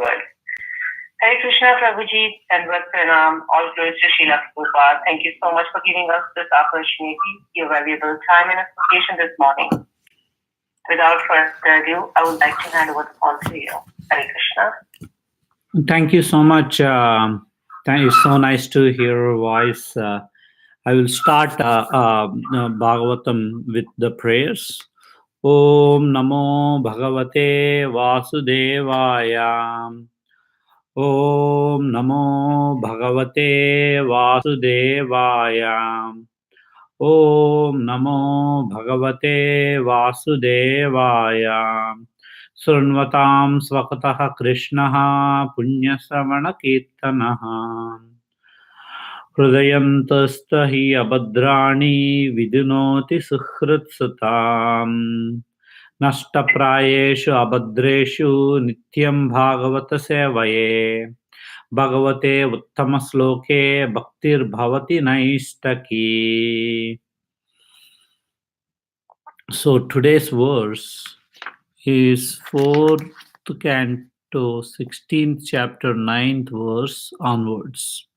world. Hare Krishna Prabhuji, Dandavat Pranam, all glories to Srila Prabhupada. Thank you so much for giving us this opportunity, your valuable time and association this morning. Without further ado, I would like to hand over the call to you. Hare Krishna. Thank you so much. It's so nice to hear your voice. I will start Bhagavatam with the prayers. Om Namo Bhagavate Vasudevaya. Om Namo Bhagavate Vasudevaya. Om Namo Bhagavate Vasudevaya. Srunvatam Swakataha Krishnaha Punyasravana हृदयन्तस्त हि अभद्राणि विदुनोति सुहृत्सताम् नष्टप्रायेषु अभद्रेषु नित्यं भागवत सेवये भगवते उत्तमश्लोके भक्तिर्भवति नैष्टकी. So today's verse is 4th canto 16th chapter 9th verse onwards.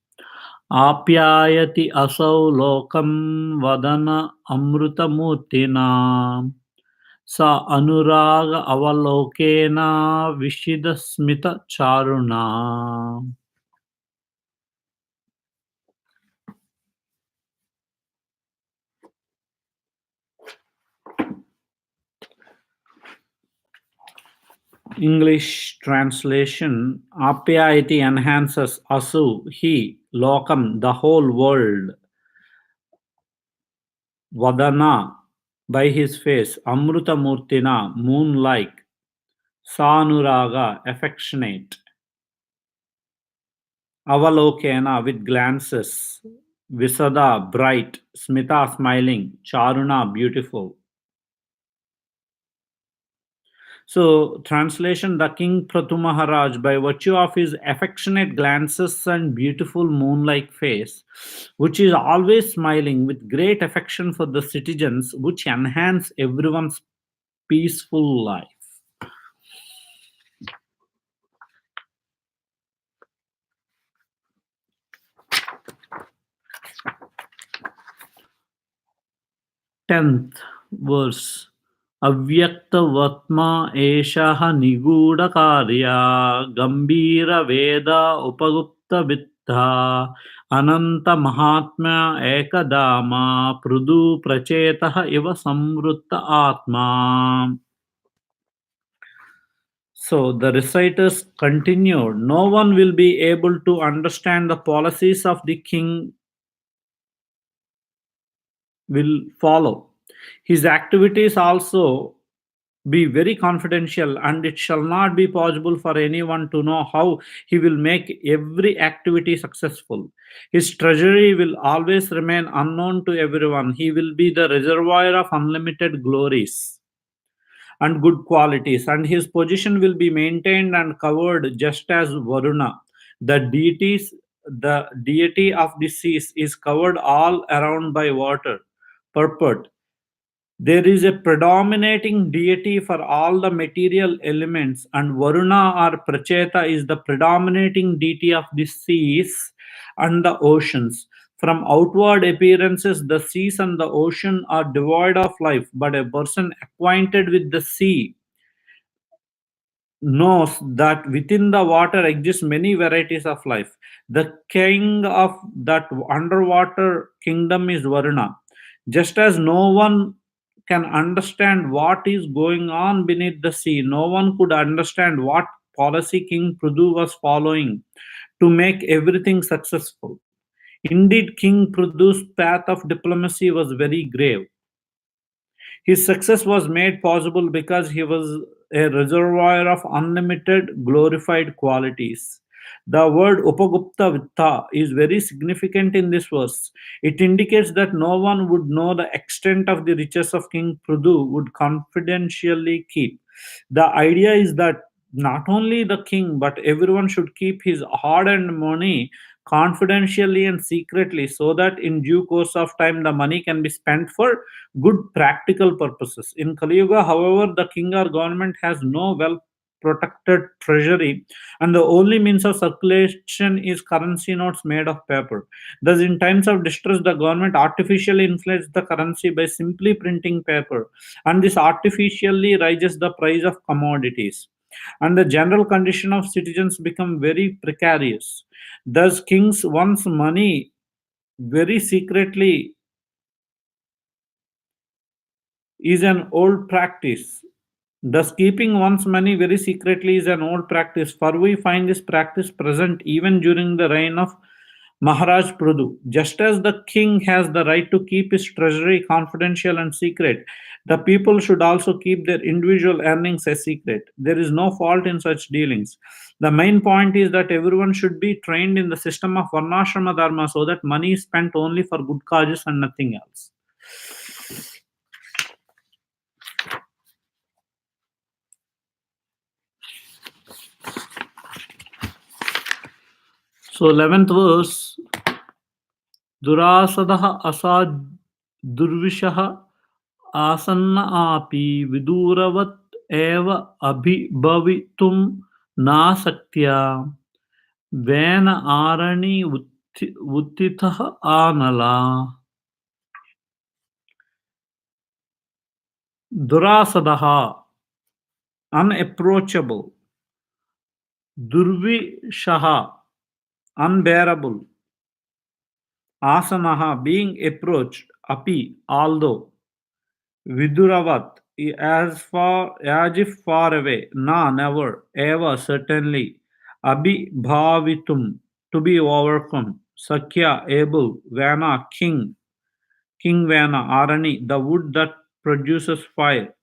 आप्यायति असौ लोकं वदन अमृतमूर्तिना स अनुराग अवलोकेन विशिदस्मितचारुणा. English translation: Apyayati enhances, asu, he, lokam, the whole world, vadana, by his face, amruta murtina, moon-like, sanuraga, affectionate, avalokena, with glances, visada, bright, smita, smiling, charuna, beautiful. So, translation: the king Prthu Maharaj, by virtue of his affectionate glances and beautiful moon-like face, which is always smiling with great affection for the citizens, which enhance everyone's peaceful life. Tenth verse. अव्यक्तवत्मा एषः निगूढकार्या गम्भीरवेदा उपगुप्तविद्धा अनन्तमहात्म्य एकदामा पृथु प्रचेतः इव संवृत्त आत्मा. So the reciters continued, no one will be able to understand the policies of the king will follow. His activities also be very confidential, and it shall not be possible for anyone to know how he will make every activity successful. His treasury will always remain unknown to everyone. He will be the reservoir of unlimited glories and good qualities, and his position will be maintained and covered just as Varuna, the deity of the seas, is covered all around by water. Purport: there is a predominating deity for all the material elements, and Varuna or Pracheta is the predominating deity of the seas and the oceans. From outward appearances, the seas and the ocean are devoid of life, but a person acquainted with the sea knows that within the water exist many varieties of life. The king of that underwater kingdom is Varuna. Just as no one can understand what is going on beneath the sea, no one could understand what policy King Prthu was following to make everything successful. Indeed, King Prthu's path of diplomacy was very grave. His success was made possible because he was a reservoir of unlimited glorified qualities. The word Upagupta Vitta is very significant in this verse. It indicates that no one would know the extent of the riches of King Prthu would confidentially keep. The idea is that not only the king but everyone should keep his hard-earned money confidentially and secretly, so that in due course of time the money can be spent for good practical purposes. In Kali Yuga, however, the king or government has no wealth protected treasury, and the only means of circulation is currency notes made of paper. Thus, in times of distress, the government artificially inflates the currency by simply printing paper, and this artificially raises the price of commodities. And the general condition of citizens become very precarious. Thus, kings wants money very secretly is an old practice. Thus, keeping one's money very secretly is an old practice, for we find this practice present even during the reign of Maharaj Prthu. Just as the king has the right to keep his treasury confidential and secret, the people should also keep their individual earnings a secret. There is no fault in such dealings. The main point is that everyone should be trained in the system of Varnashrama Dharma so that money is spent only for good causes and nothing else. So 11th verse, दुरासदः दुर्विशः आसन्न आपि विदूरवत् एव अभिभवितुं नाशक्त्या वेन आरणी उत्थितः आनला. Durasadaha, unapproachable. Durvishaha, unbearable. Asanaha, being approached. Api, although. Viduravat, as if far away. Na, never. Eva, certainly. Abhibhavitum, to be overcome. Sakya, able. Vana, king. King Vana, Arani, the wood that produces fire.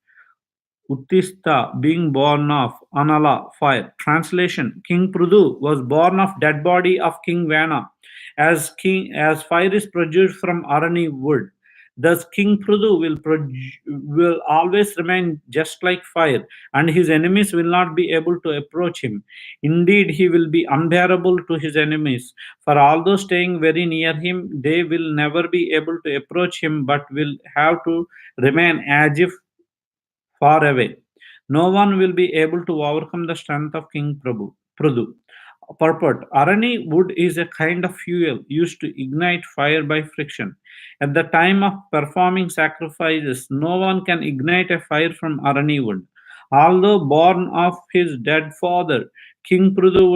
Uttista, being born of, Anala, fire. Translation: King Prthu was born of dead body of King Vana, as fire is produced from Arani wood. Thus, King Prthu will always remain just like fire, and his enemies will not be able to approach him. Indeed, he will be unbearable to his enemies. For although staying very near him, they will never be able to approach him, but will have to remain as if far away. No one will be able to overcome the strength of King Prabhu. Purport: Arani wood is a kind of fuel used to ignite fire by friction. At the time of performing sacrifices, no one can ignite a fire from Arani wood. Although born of his dead father, King Prthu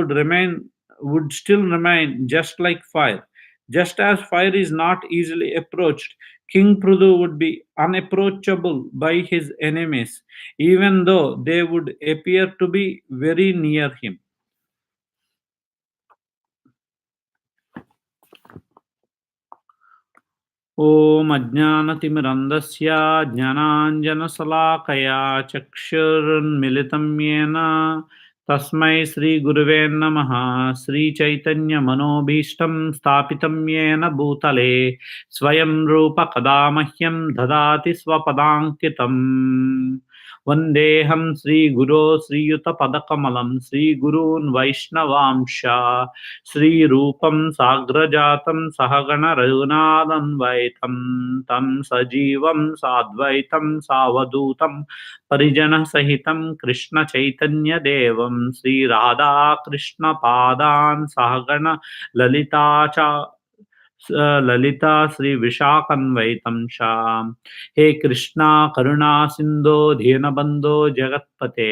would still remain just like fire. Just as fire is not easily approached, King Prthu would be unapproachable by his enemies, even though they would appear to be very near him. ॐ अज्ञानतिमिरन्धस्य ज्ञानाञ्जनशलाकया चक्षुरुन्मिलितं येन तस्मै श्रीगुरुवे नमः. श्रीचैतन्यमनोभीष्टं स्थापितं येन भूतले स्वयं रूप कदा मह्यं ददाति स्वपदाङ्कितम्. वन्देऽहं श्रीगुरो श्रीयुतपदकमलं श्रीगुरून् वैष्णवांश श्रीरूपं साग्रजातं सहगण रघुनाथन्वैतं तं सजीवं साद्वैतं सावधूतं परिजनसहितं कृष्णचैतन्यदेवं श्रीराधाकृष्णपादान् सहगण ललिता च ललिता श्री विशाखन्वैतं शाम. हे कृष्णा करुणा सिंधो दीनबंधो जगत्पते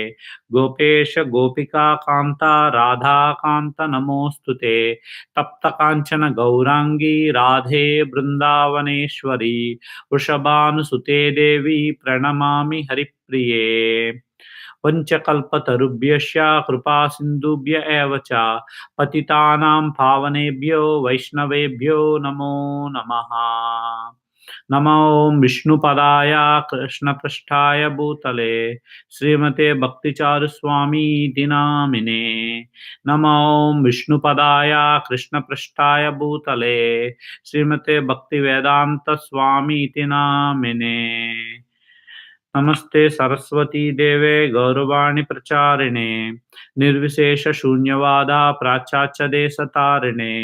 गोपेश गोपिका कांता राधा कांत नमोस्तुते. तप्त कांचन गौरांगी राधे वृंदावनेश्वरी वृषभानुसुते देवी प्रणमामि हरिप्रिये. पंचकल्पतरुभ्यश्च कृपा सिन्धुभ्य एव च पतितानां पावनेभ्यो वैष्णवेभ्यो नमो नमः. नमो विष्णुपदाय कृष्णपृष्ठाय भूतले श्रीमते भक्तिचारुस्वामी नामिने. नमो विष्णुपदाय कृष्णपृष्ठाय भूतले श्रीमते भक्तिवेदांत स्वामी नामिने. नमस्ते सरस्वती देवे गौरवाणी प्रचारिणे निर्विशेष शून्यवादा प्राचाच देशतारिणे.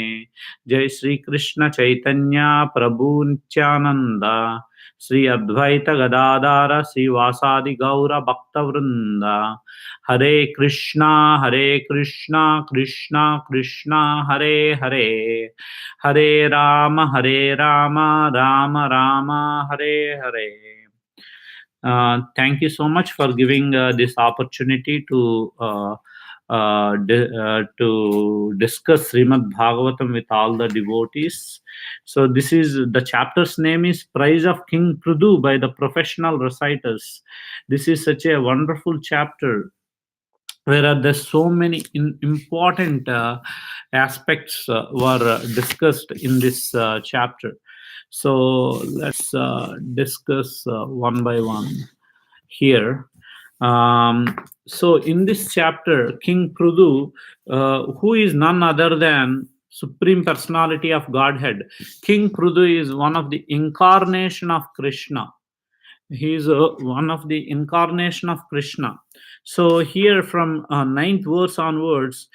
जय श्री कृष्ण चैतन्य प्रभु Nityanand Sri Advaita Gadadara Sri Vasadi Gaura Bhakta Vrinda. Hare Krishna, Hare Krishna, Krishna Krishna, Hare Hare, Hare Rama, Hare Rama, Rama Rama, Hare Hare. Thank you so much for giving this opportunity to discuss Srimad Bhagavatam with all the devotees. So this is the chapter's name is Praise of King Prthu by the professional reciters. This is such a wonderful chapter where there's so many important aspects were discussed in this chapter. So let's discuss one by one here. So in this chapter, King Prthu, who is none other than Supreme Personality of Godhead, King Prthu is one of the incarnation of Krishna. He is one of the incarnation of Krishna. So here from ninth verse onwards,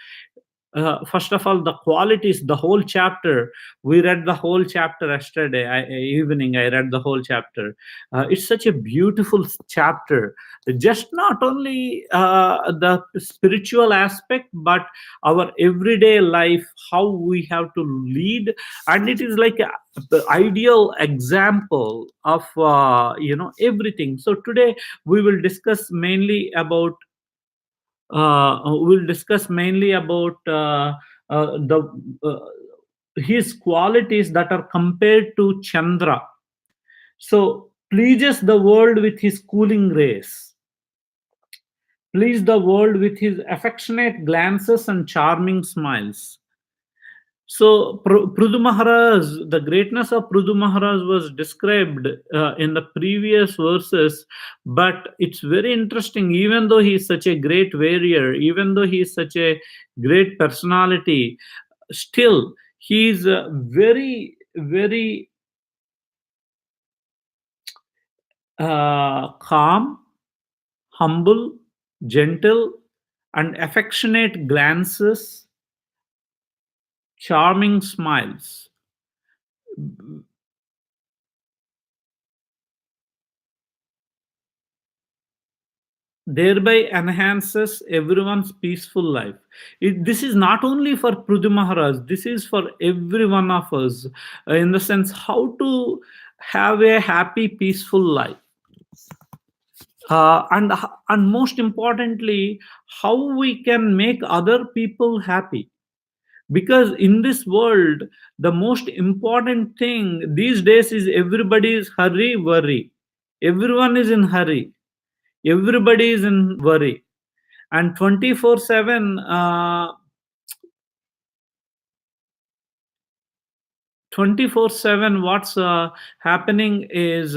first of all, the qualities, the whole chapter, we read the whole chapter yesterday evening. I read the whole chapter. It's such a beautiful chapter, just not only the spiritual aspect, but our everyday life, how we have to lead. And it is like the ideal example of everything. So today we will discuss mainly about we'll discuss mainly about the his qualities that are compared to Chandra. So pleases the world with his cooling rays, please the world with his affectionate glances and charming smiles. So Prudhu Maharaj, the greatness of Prudhu Maharaj was described in the previous verses, but it's very interesting. Even though he is such a great warrior, even though he is such a great personality, still he is very, very calm, humble, gentle, and affectionate glances, charming smiles, thereby enhances everyone's peaceful life. This is not only for Prudhu Maharaj, this is for every one of us, in the sense how to have a happy, peaceful life. And most importantly, how we can make other people happy. Because in this world, the most important thing these days is everybody is hurry, worry. Everyone is in hurry. Everybody is in worry, and 24/7 24/7 what's happening is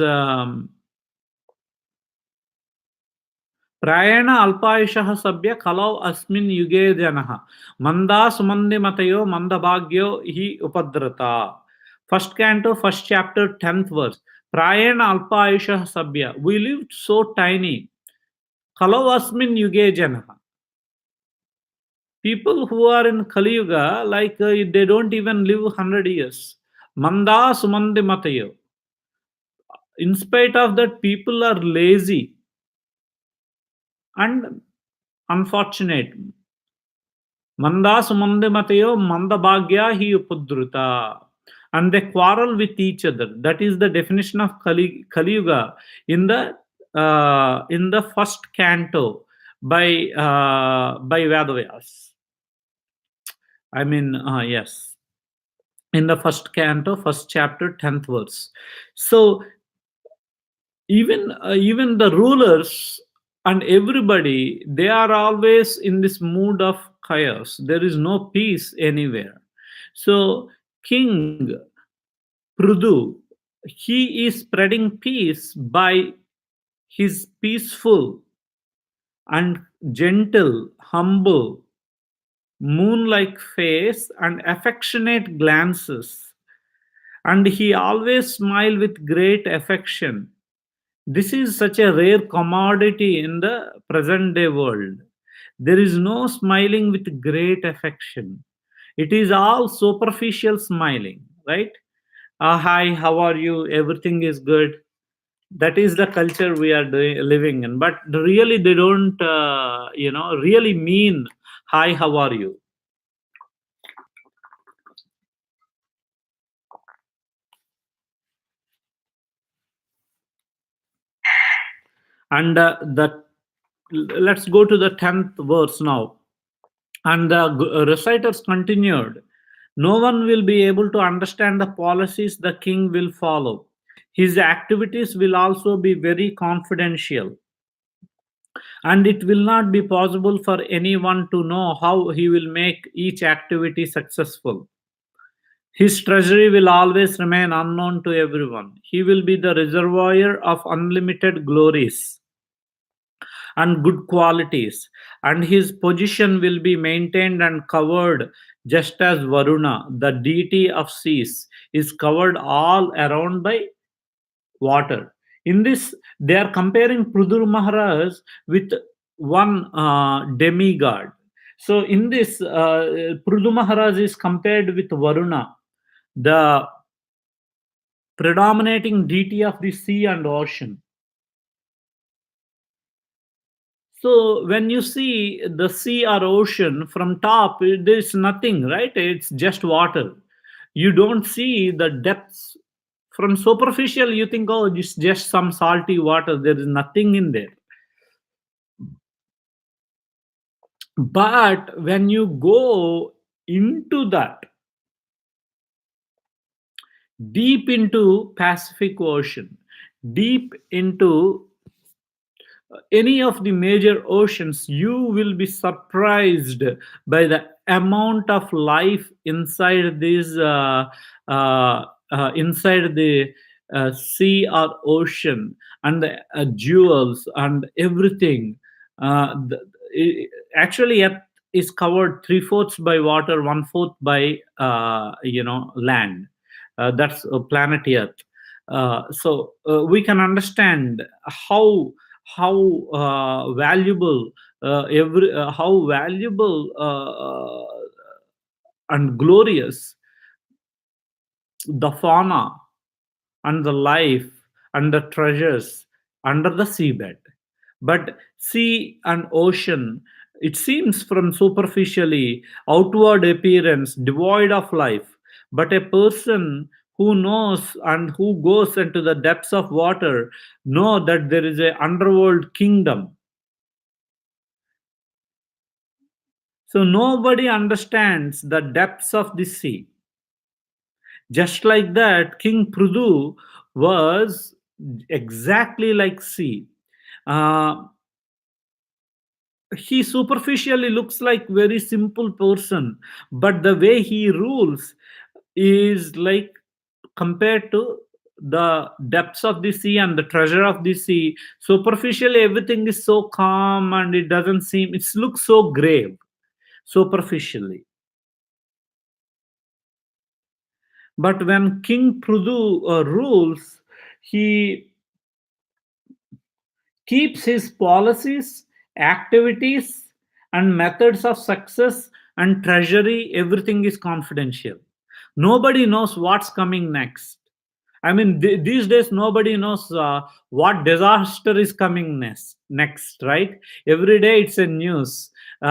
प्रायेण अल्पायुषः सभ्य कलौ अस्मिन् युगे जनः मंदा सुमन्दिमतयो मंदभाग्यो हि उपद्रता. First canto, first chapter, 10th verse. प्रायेण अल्पायुषः सभ्य, we lived so tiny. कलौ अस्मिन् युगे जनः, people who are in Kali Yuga, like they don't even live 100 years. Manda Sumandi Matayo. In spite of that, people are lazy and unfortunate. Manda Sumandi Matayo, Manda Bhagya hi upudruta. And they quarrel with each other. That is the definition of Kali Yuga in the first canto by Vedavyas. I mean, yes, in the first canto, first chapter, 10th verse. So even the rulers and everybody, they are always in this mood of chaos. There is no peace anywhere. So King Prudhu, he is spreading peace by his peaceful and gentle, humble, moon-like face and affectionate glances, and he always smiled with great affection. This is such a rare commodity in the present day world. There is no smiling with great affection. It is all superficial smiling, right? Hi, how are you? Everything is good. That is the culture we are living in, but really they don't really mean hi, how are you. And the let's go to the 10th verse now. And the reciters continued, no one will be able to understand the policies the king will follow. His activities will also be very confidential, and it will not be possible for anyone to know how he will make each activity successful. His treasury will always remain unknown to everyone. He will be the reservoir of unlimited glories and good qualities, and his position will be maintained and covered just as Varuna, the deity of seas, is covered all around by water. In this, they are comparing Prudur Maharaj with one demigod. So, in this, Prudu Maharaj is compared with Varuna, the predominating deity of the sea and ocean. So when you see the sea or ocean from top, there's nothing, right? It's just water. You don't see the depths. From superficial, you think, oh, it's just some salty water. There is nothing in there. But when you go into that, deep into Pacific Ocean, deep into any of the major oceans, you will be surprised by the amount of life inside these inside the sea or ocean, and the jewels and everything. Actually, Earth is covered three-fourths by water, one-fourth by land. That's planet Earth. We can understand how valuable every how valuable and glorious the fauna and the life and the treasures under the seabed. But sea and ocean, it seems from superficially outward appearance devoid of life, but a person who knows and who goes into the depths of water know that there is a underworld kingdom. So nobody understands the depths of the sea. Just like that, King Prthu was exactly like sea. Uh, he superficially looks like very simple person, but the way he rules is like, compared to the depths of the sea and the treasure of the sea, superficially everything is so calm and it doesn't seem, it looks so grave superficially. But when King Prthu rules, he keeps his policies, activities, and methods of success and treasury, everything is confidential. Nobody knows what's coming next. I mean, these days nobody knows what disaster is coming next, right? Every day it's a news. In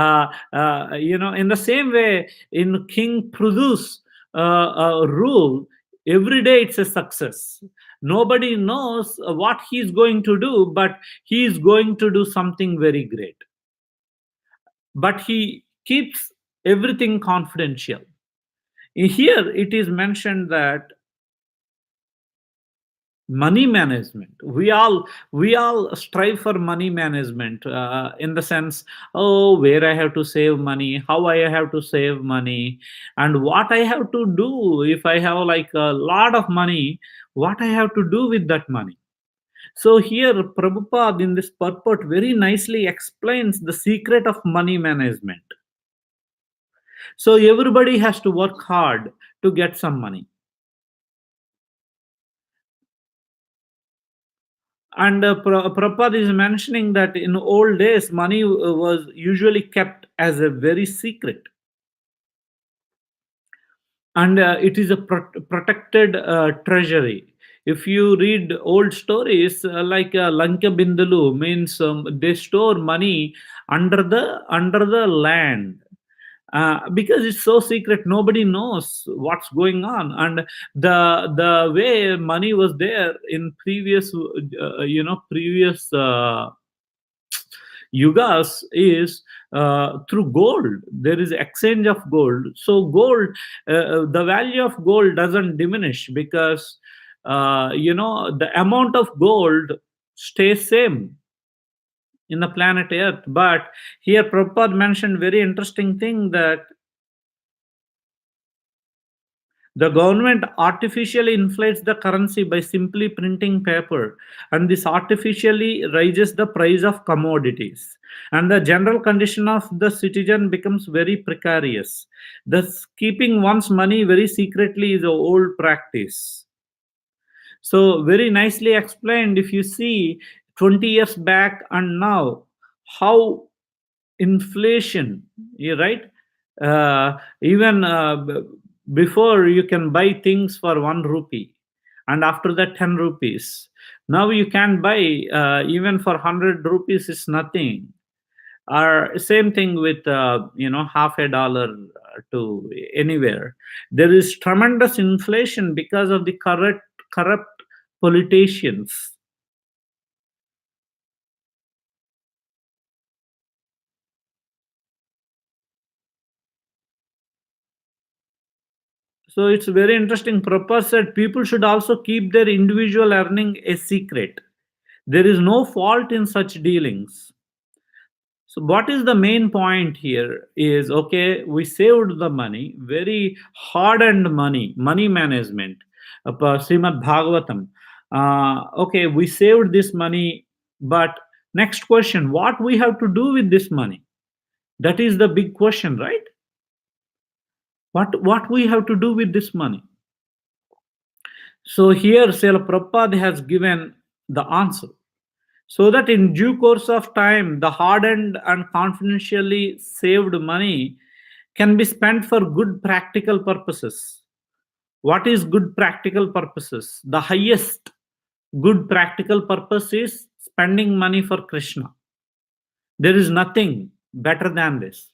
the same way, in King Prudhu's rule, every day it's a success. Nobody knows what he's going to do, but he is going to do something very great. But he keeps everything confidential. Here it is mentioned that money management, we all strive for money management, in the sense, oh, where I have to save money, how I have to save money, and what I have to do if I have like a lot of money, what I have to do with that money. So here Prabhupada in this purport very nicely explains the secret of money management. So everybody has to work hard to get some money. And Prabhupada is mentioning that in old days, money was usually kept as a very secret. And it is a protected treasury. If you read old stories like Lanka Bindulu means they store money under the land, because it's so secret, nobody knows what's going on. And the way money was there in previous previous yugas is through gold. There is exchange of gold, so gold, the value of gold doesn't diminish, because the amount of gold stays same in the planet earth. But here Prabhupada mentioned very interesting thing, that the government artificially inflates the currency by simply printing paper, and this artificially raises the price of commodities. And the general condition of the citizen becomes very precarious. Thus, keeping one's money very secretly is an old practice. So, very nicely explained. If you see 20 years back and now, how inflation, you right, even before you can buy things for 1 rupee, and after that 10 rupees. Now you can buy even for 100 rupees is nothing. Or same thing with half a dollar to anywhere. There is tremendous inflation because of the corrupt politicians. So it's very interesting. Prabhupada said people should also keep their individual earning a secret. There is no fault in such dealings. So what is the main point here is, okay, we saved the money, very hard-earned money management. Srimad Bhagavatam. Okay, we saved this money, but next question, what we have to do with this money? That is the big question, right? What we have to do with this money? So here Srila Prabhupada has given the answer. So that in due course of time, the hardened and confidentially saved money can be spent for good practical purposes. What is good practical purposes? The highest good practical purpose is spending money for Krishna. There is nothing better than this.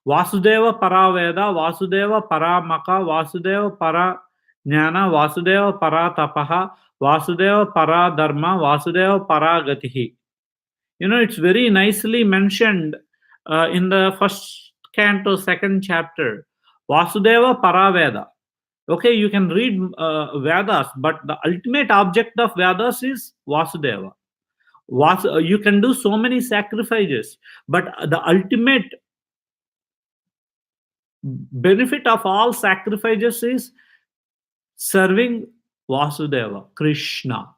Vasudeva Paraveda, Vasudeva Paramaka, Vasudeva Para Jnana, Vasudeva Para Tapaha, Vasudeva Para Dharma, Vasudeva Para Gatihi. It's very nicely mentioned in the first canto, second chapter. Vasudeva Paraveda. Okay, you can read Vedas, but the ultimate object of Vedas is Vasudeva. You can do so many sacrifices, but the ultimate benefit of all sacrifices is serving Vasudeva, Krishna.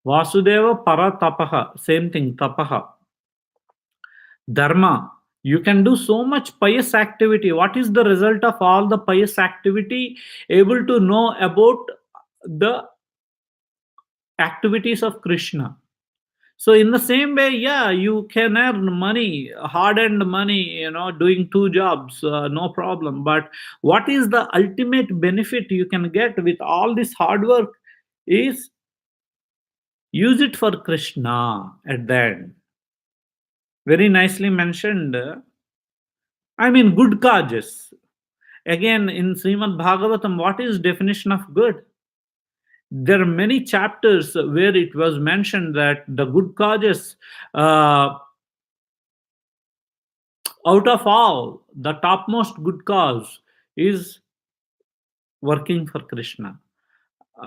Vasudeva para tapaha, same thing, tapaha. Dharma, you can do so much pious activity. What is the result of all the pious activity? Able to know about the activities of Krishna. So in the same way, yeah, you can earn money, hard-earned money, doing two jobs, no problem. But what is the ultimate benefit you can get with all this hard work is use it for Krishna at the end. Very nicely mentioned. I mean, good causes. Again, in Srimad Bhagavatam, what is definition of good? There are many chapters where it was mentioned that the good causes, out of all, the topmost good cause is working for Krishna.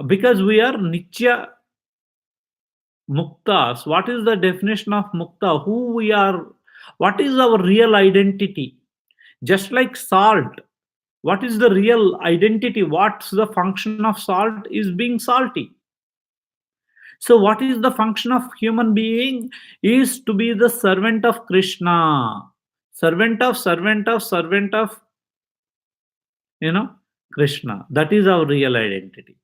Because we are Nitya Muktas. What is the definition of Mukta? Who we are? What is our real identity? Just like salt, what is the real identity? What's the function of salt? Is being salty. So what is the function of human being? Is to be the servant of Krishna. Servant of Krishna. That is our real identity.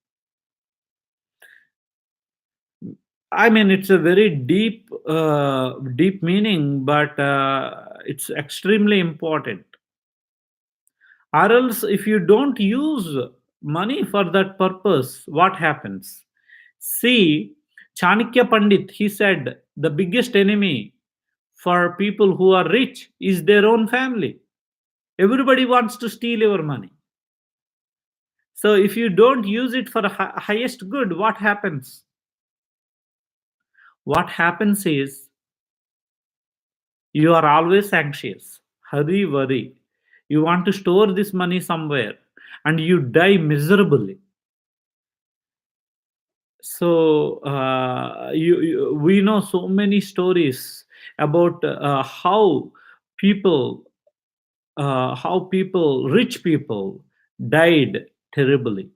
I mean, it's a very deep meaning, but it's extremely important. Or else, if you don't use money for that purpose, what happens? See, Chanakya Pandit, he said the biggest enemy for people who are rich is their own family. Everybody wants to steal your money. So if you don't use it for the highest good, what happens? What happens is you are always anxious, hurry, worry. You want to store this money somewhere and you die miserably. So we know so many stories about people, how people, rich people, died terribly.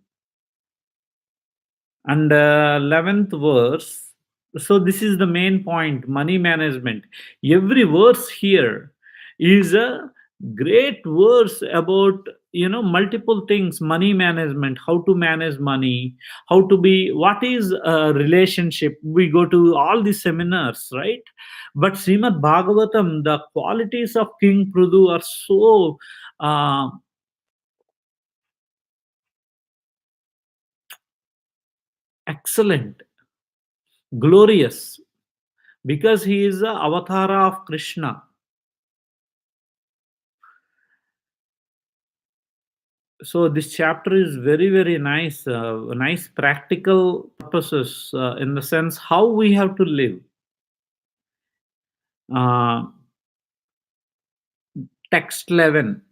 And 11th verse, so this is the main point, money management. Every verse here is a great verse about, multiple things: money management, how to manage money, how to be, what is a relationship. We go to all these seminars, right? But Srimad Bhagavatam, the qualities of King Prudhu are so uh, excellent, glorious, because he is the avatara of Krishna. So this chapter is very, very nice, nice practical purposes, in the sense how we have to live. uh, Text 11.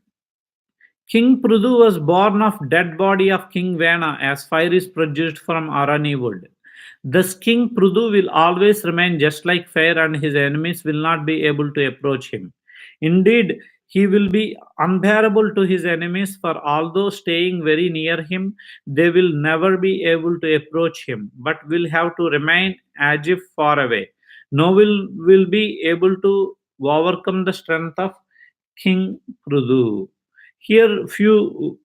King Prudhu was born of dead body of King Vena as fire is produced from Arani wood. Thus King Prudhu will always remain just like fire and his enemies will not be able to approach him. Indeed, he will be unbearable to his enemies, for although staying very near him, they will never be able to approach him, but will have to remain as if far away. No will be able to overcome the strength of King Prudhu. Here, few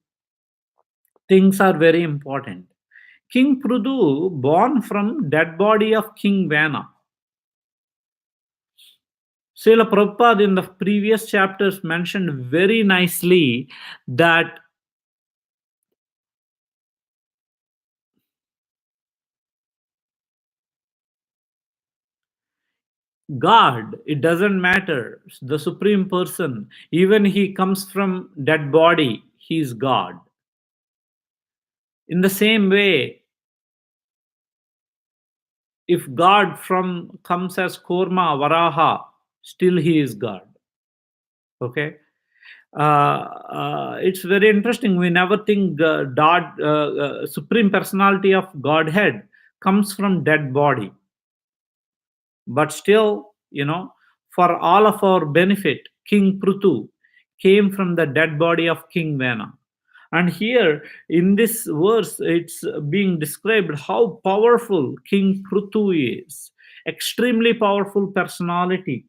things are very important. King Prudhu, born from dead body of King Vana. Srila Prabhupada in the previous chapters mentioned very nicely that God, it doesn't matter, the Supreme Person, even he comes from dead body, he is God. In the same way, if God from comes as Korma, Varaha, still he is God. Okay. It's very interesting. We never think God, Supreme Personality of Godhead comes from dead body, but still, for all of our benefit, King Pruthu came from the dead body of King Vena. And here in this verse, it's being described how powerful King Pruthu is. Extremely powerful personality.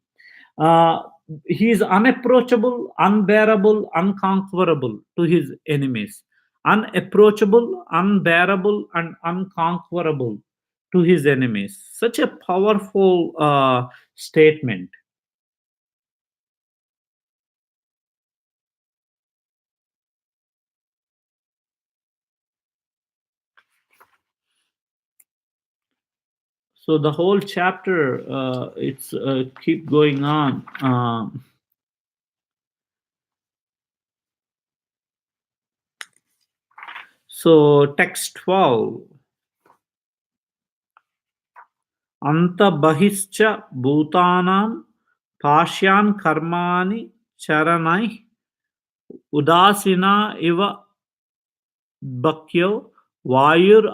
uh, he is unapproachable, unbearable, unconquerable to his enemies. Unapproachable, unbearable, and unconquerable to his enemies. Such a powerful statement. So the whole chapter, it's keep going on. So text 12. Antabahishcha bhutanam pasyan karmani charanai udasina iva Bhakyo Vayur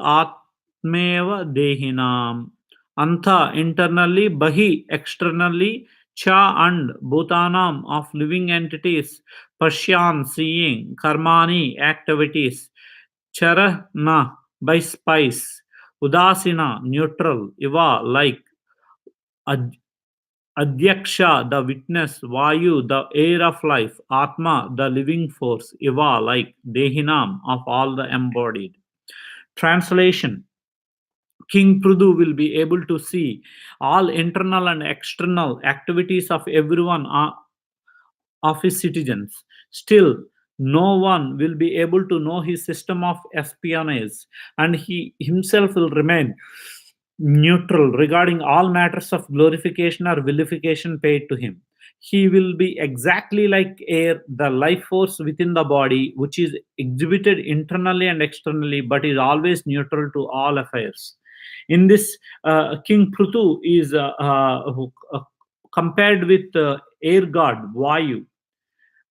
Atmeva Dehinam. Anta internally, Bahi externally, Cha and Bhutanam of living entities, Pashyan seeing, Karmani activities, Charana by spice, Udasina neutral, Iva like, Ad- Adhyaksha the witness, Vayu the air of life, Atma the living force, Iva like, Dehinam of all the embodied. Translation: King Prudhu will be able to see all internal and external activities of everyone of his citizens. Still, No one will be able to know his system of espionage, and he himself will remain neutral regarding all matters of glorification or vilification paid to him. He will be exactly like air, the life force within the body, which is exhibited internally and externally, but is always neutral to all affairs. In this, King Prthu is compared with air god Vayu.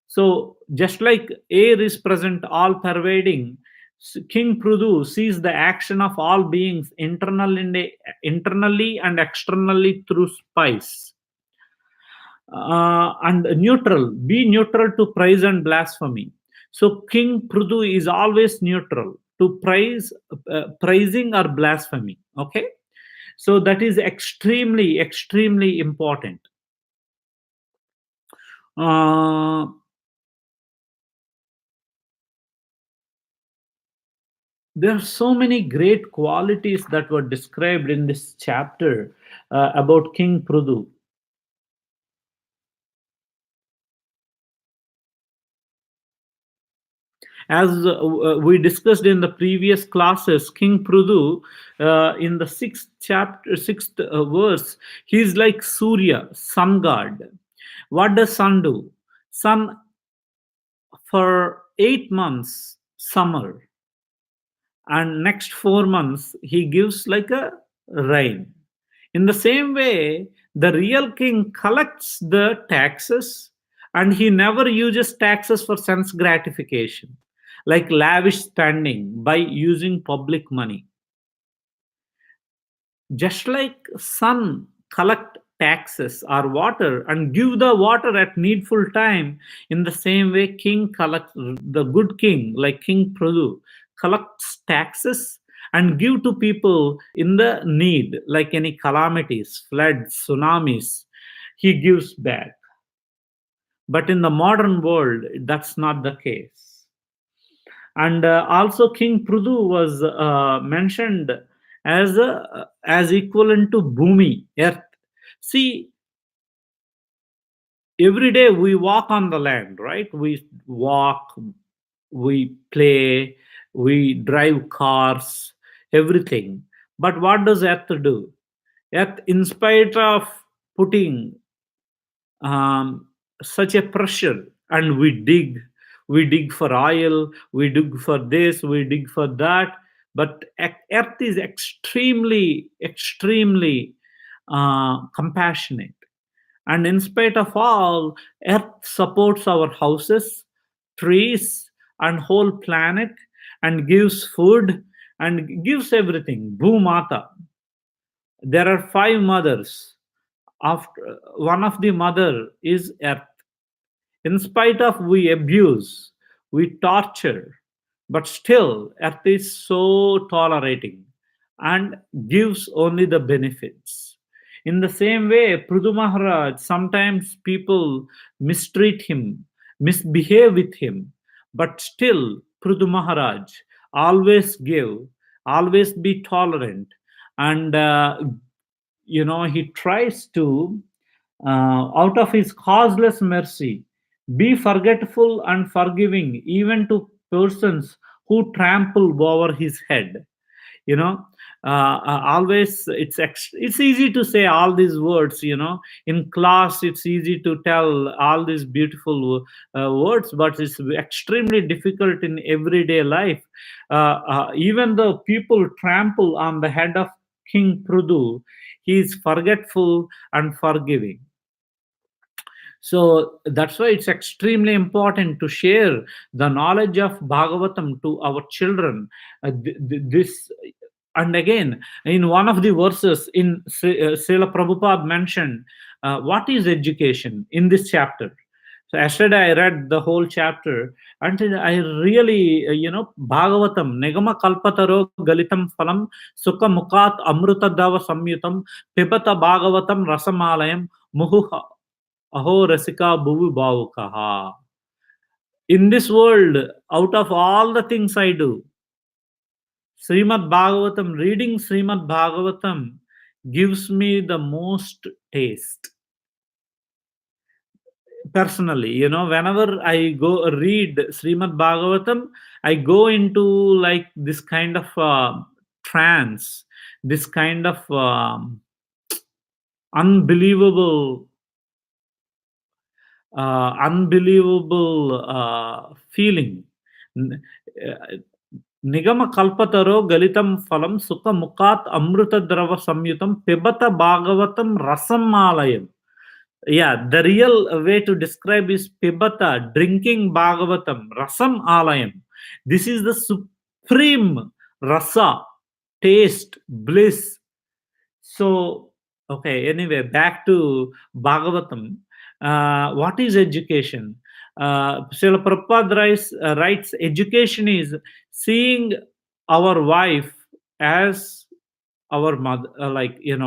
So, just like air is present, all pervading, King Prudhu sees the action of all beings internally and externally through spice. And neutral, be neutral to praise and blasphemy. So, King Prudhu is always neutral to praising or blasphemy. Okay, so that is extremely, extremely important. Uh, there are so many great qualities that were described in this chapter about King Prudhu. As we discussed in the previous classes, King Prudhu, in the sixth chapter, sixth verse, he is like Surya, sun god. What does sun do? Sun, for 8 months, summer, and next 4 months he gives like a rain. In the same way, the real king collects the taxes, and he never uses taxes for sense gratification, like lavish spending by using public money. Just like sun collect taxes or water and give the water at needful time, in the same way king collects, the good king like King Prabhu collects taxes and give to people in the need, like any calamities, floods, tsunamis, he gives back. But in the modern world, that's not the case. And also King Prudhu was mentioned as equivalent to Bhumi, earth. See, every day we walk on the land, right? We walk, we play, we drive cars, everything. But what does earth do? Earth, in spite of putting such a pressure, and we dig for oil, we dig for this, we dig for that, but earth is extremely, extremely compassionate, and in spite of all, earth supports our houses, trees, and whole planet, and gives food and gives everything. Bhumata, there are five mothers. After one of the mother is earth. In spite of we abuse, we torture, but still earth is so tolerating and gives only the benefits. In the same way, Prudu Maharaj, sometimes people mistreat him, misbehave with him, but still Prudu Maharaj always give, always be tolerant, and he tries to, out of his causeless mercy, be forgetful and forgiving even to persons who trample over his head. You know, always it's easy to say all these words. In class, it's easy to tell all these beautiful words, but it's extremely difficult in everyday life. Even though people trample on the head of King Prudu, he is forgetful and forgiving. So that's why it's extremely important to share the knowledge of Bhagavatam to our children. This, and again, in one of the verses in Srila Prabhupada mentioned, what is education in this chapter. So yesterday I read the whole chapter, and I really, Bhagavatam, Negama Kalpataro Galitam Phalam, Sukha Mukat Amruta Dava Samyutam, Pibata Bhagavatam Rasamalayam, Muhu Aho Rasika Bhuvi Bhavukaha. In this world, out of all the things I do, Srimad Bhagavatam, reading Srimad Bhagavatam gives me the most taste. personally, whenever I go read Srimad Bhagavatam, I go into like this kind of trance, this kind of unbelievable feeling. N- uh, Nigama kalpataro galitam phalam sukha mukat amruta drava samyutam pibata bhagavatam rasam alayam. Yeah, the real way to describe is pibata, drinking bhagavatam, rasam alayam. This is the supreme rasa, taste, bliss. So, okay, anyway, back to Bhagavatam. What is education? Srila Prabhupada writes, education is seeing our wife as our mother,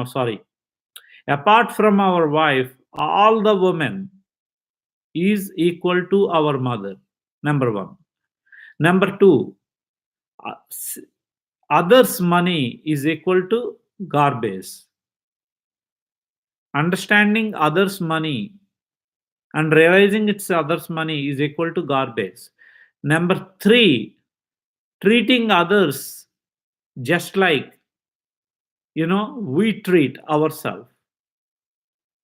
sorry. Apart from our wife, all the women is equal to our mother. Number one. Number two, uh, s- others' money is equal to garbage. Understanding others' money and realizing it's others' money is equal to garbage. Number three, treating others just like we treat ourselves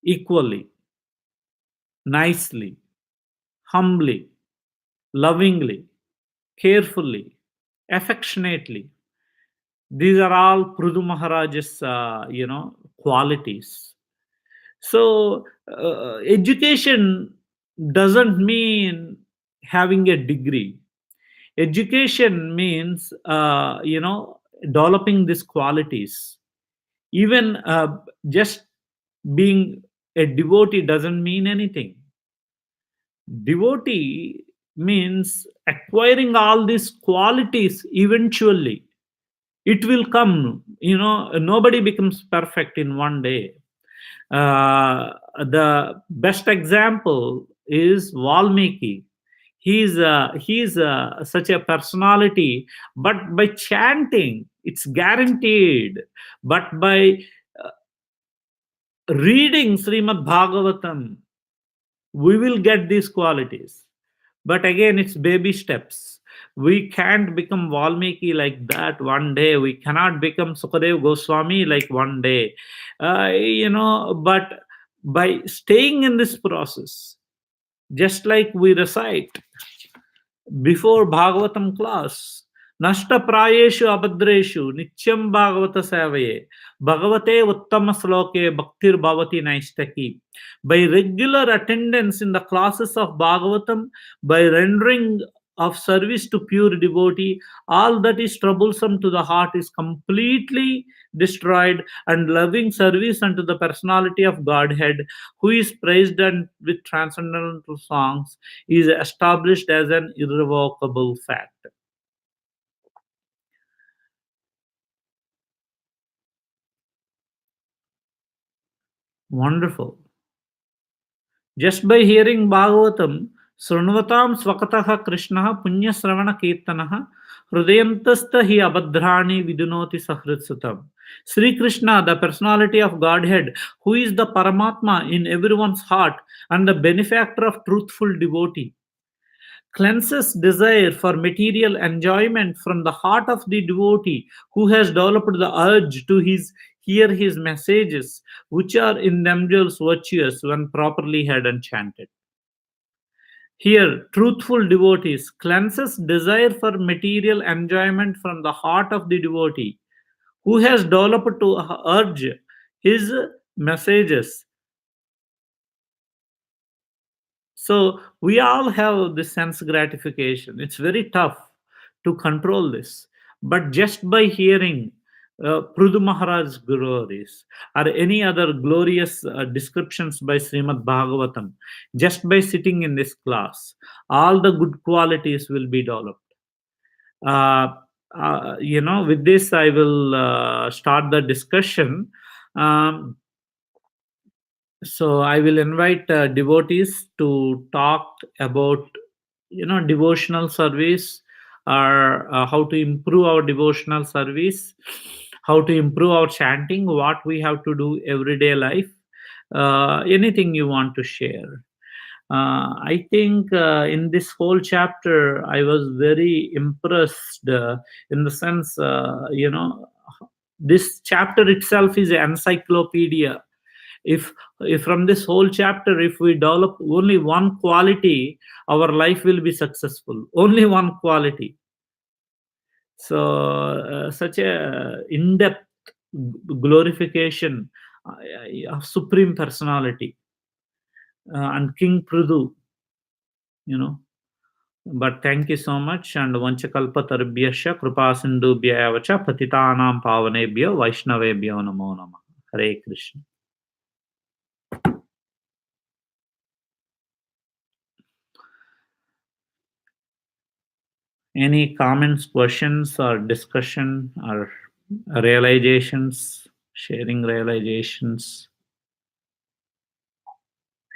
equally, nicely, humbly, lovingly, carefully, affectionately. These are all Prudhu Maharaj's qualities. So education doesn't mean having a degree. Education means developing these qualities. Even just being a devotee doesn't mean anything. Devotee means acquiring all these qualities eventually. It will come. Nobody becomes perfect in one day. The best example is Valmiki. He's such a personality, but by chanting, it's guaranteed. But by reading Srimad Bhagavatam, we will get these qualities. But again, it's baby steps. We can't become Valmiki like that one day. We cannot become Sukadev Goswami like one day. But by staying in this process, just like we recite before Bhagavatam class, Nashta Prayeshu Abhadreshu Nityam Bhagavata Savaye Bhagavate Uttama Sloke Bhaktir Bhavati Naistaki. By regular attendance in the classes of Bhagavatam, by rendering of service to pure devotee, all that is troublesome to the heart is completely destroyed, and loving service unto the personality of Godhead, who is praised and with transcendental songs, is established as an irrevocable fact. Wonderful. Just by hearing Bhagavatam, Srunvatam Swakataha Krishna Punya Sravana Kirtanaha Hrudayantastha hi abhadrani vidunoti sahritsutam. Sri Krishna, the personality of Godhead, who is the Paramatma in everyone's heart and the benefactor of truthful devotee, cleanses desire for material enjoyment from the heart of the devotee who has developed the urge to hear his messages, which are in themselves virtuous when properly heard and chanted. Here, truthful devotees cleanses desire for material enjoyment from the heart of the devotee who has developed to urge his messages. So we all have this sense gratification. It's very tough to control this. But just by hearing Prudhu Maharaj's glories or any other glorious descriptions by Srimad Bhagavatam, just by sitting in this class, all the good qualities will be developed. Uh, with this, I will start the discussion. Um, so I will invite devotees to talk about devotional service, or how to improve our devotional service, how to improve our chanting, what we have to do everyday life, anything you want to share. I think in this whole chapter, I was very impressed in the sense, this chapter itself is an encyclopedia. If, if from this whole chapter, if we develop only one quality, our life will be successful. Only one quality. So, such a in-depth glorification of supreme personality and King Prthu, you know. But thank you so much. And vanchakalpatarubhyascha kripa sindhubhya vacha patitanam pavanebhyo vaishnavebhyo namo namah. Hare Krishna. Any comments, questions, or discussion, or realizations, sharing realizations?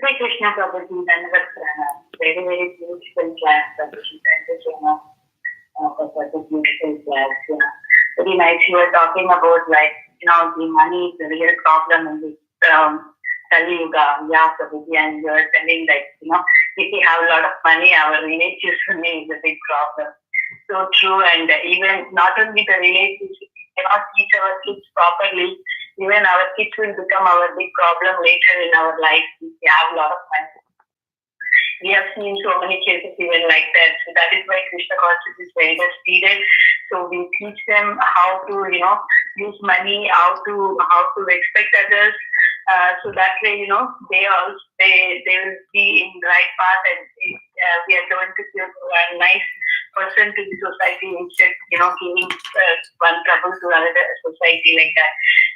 Hare Krishna Prabhuji, Dandavat Pranam. Very, very beautiful class, Prabhuji. Thank you so much for such a beautiful class. Very nice. You were talking about the money is the real problem in this Kali Yuga. Yeah, Prabhuji, and you were telling if we have a lot of money, our relatives money is a big problem. So true, and even not only the relationship, we cannot teach our kids properly. Even our kids will become our big problem later in our life if we have a lot of money. We have seen so many cases even like that. So that is why Krishna consciousness is very much needed. So we teach them how to, use money, how to respect others. So that way, they will be in the right path, and we are going to be a nice person to the society instead, giving one trouble to another society like that.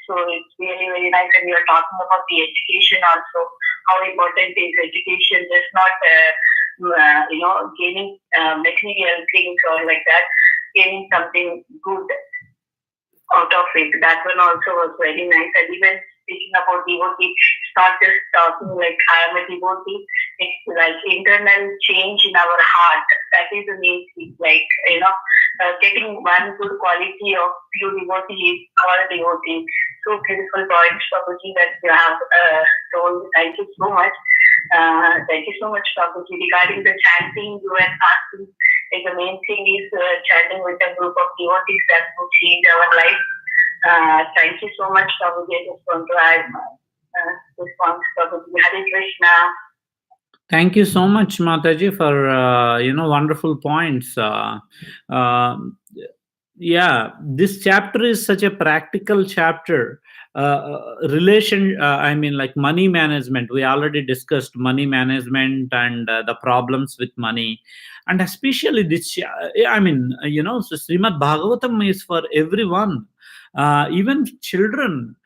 So it's really, very nice. And we are talking about the education also, how important is education, just not, gaining material things or like that, gaining something good out of it. That one also was very nice. And even speaking about devotee, it's not just talking like I am a devotee, it's like internal change in our heart. That is the main thing. Like, getting one good quality of pure devotee is called devotee. So beautiful points, Prabhuji, that you have told. Thank you so much. Thank you so much, Prabhuji. Regarding the chanting, you were asking, the main thing is chanting with a group of devotees that will change our life. Thank you so much, Prabhuji. I just want to add my response, Prabhuji. Hare Krishna. Thank you so much, Mataji, for wonderful points. Yeah, this chapter is such a practical chapter. I mean, like money management. We already discussed money management and the problems with money, and especially this. So Srimad Bhagavatam is for everyone, even children.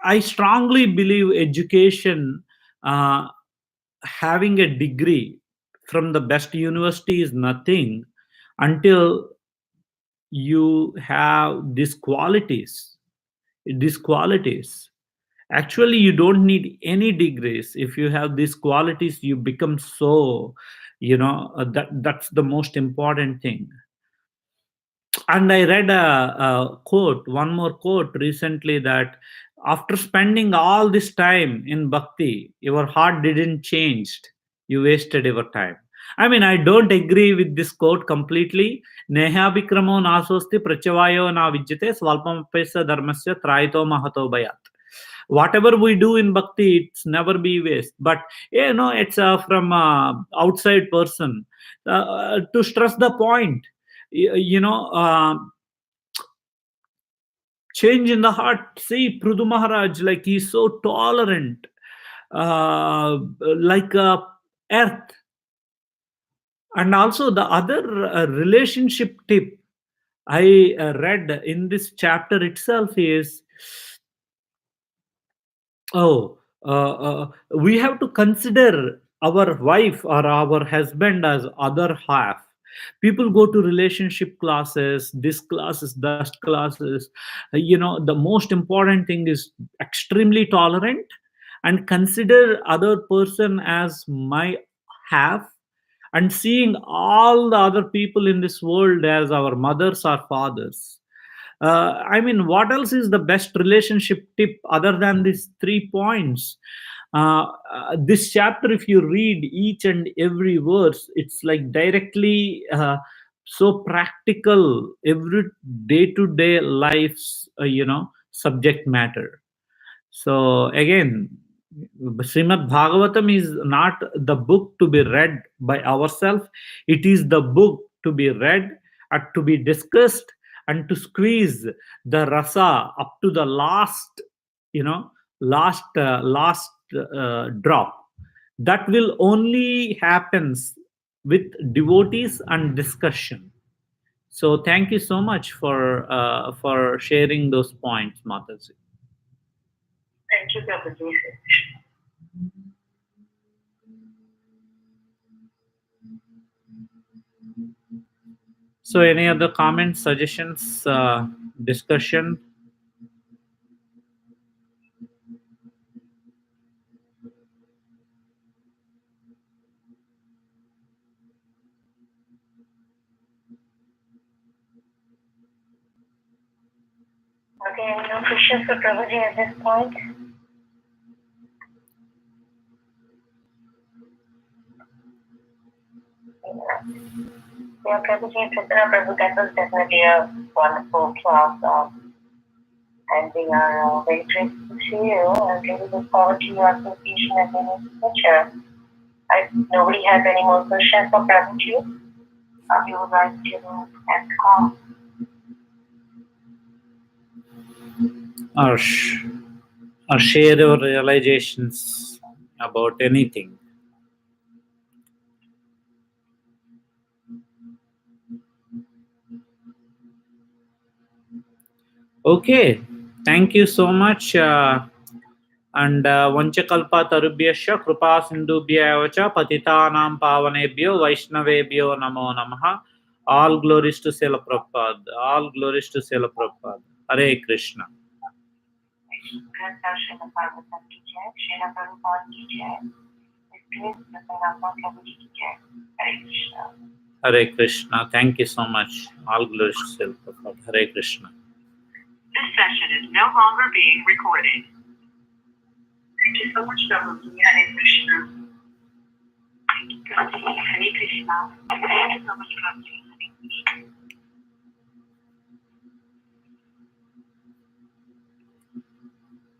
I strongly believe education. Having a degree from the best university is nothing until you have these qualities. Actually, you don't need any degrees. If you have these qualities, you become so, that's the most important thing. And I read one more quote recently, that after spending all this time in bhakti, your heart didn't change. You wasted your time. I mean, I don't agree with this quote completely. Neha bikramo nasosti prachavayo na vijjate swalpamapesa dharmasya traito mahato bayat. Whatever we do in bhakti, it's never be waste. But it's from outside person to stress the point. Change in the heart. See, Prudhu Maharaj, like he's so tolerant, like earth. And also the other relationship tip I read in this chapter itself is, we have to consider our wife or our husband as other half. People go to relationship classes, this classes, that classes. The most important thing is extremely tolerant and consider other person as my half, and seeing all the other people in this world as our mothers or fathers. I mean, what else is the best relationship tip other than these 3 points? This chapter, if you read each and every verse, it's like directly so practical, every day to day life's subject matter. So again, Srimad Bhagavatam is not the book to be read by ourselves. It is the book to be read and to be discussed and to squeeze the rasa up to the last, last drop. That will only happens with devotees and discussion. So thank you so much for sharing those points, Mataji. Thank you, Prabhuji. So, any other comments, suggestions, discussion? Okay, any more questions for Prabhuji at this point? Yeah, Prabhuji, Prabhu, that was definitely a wonderful class. And we are very grateful to you and really look forward to your association again in the future. Nobody has any more questions for Prabhuji. We would like to end the call. Or share your realizations about anything. Okay, thank you so much. And Vanchakalpa Tarubhyasya Krupa Sindhubhya Vacha Patitanam Pavanebhyo Vaishnavebhyo Namo Namaha. All glories to Srila Prabhupada. All glories to Srila Prabhupada. Hare Krishna. Hare Krishna. Thank you so much. All glories to Srila Prabhupada. Hare Krishna. This session is no longer being recorded. Thank you so much, Prabhuji. Hare Krishna. Hare Krishna. Thank you so much, Prabhuji. Hare Krishna.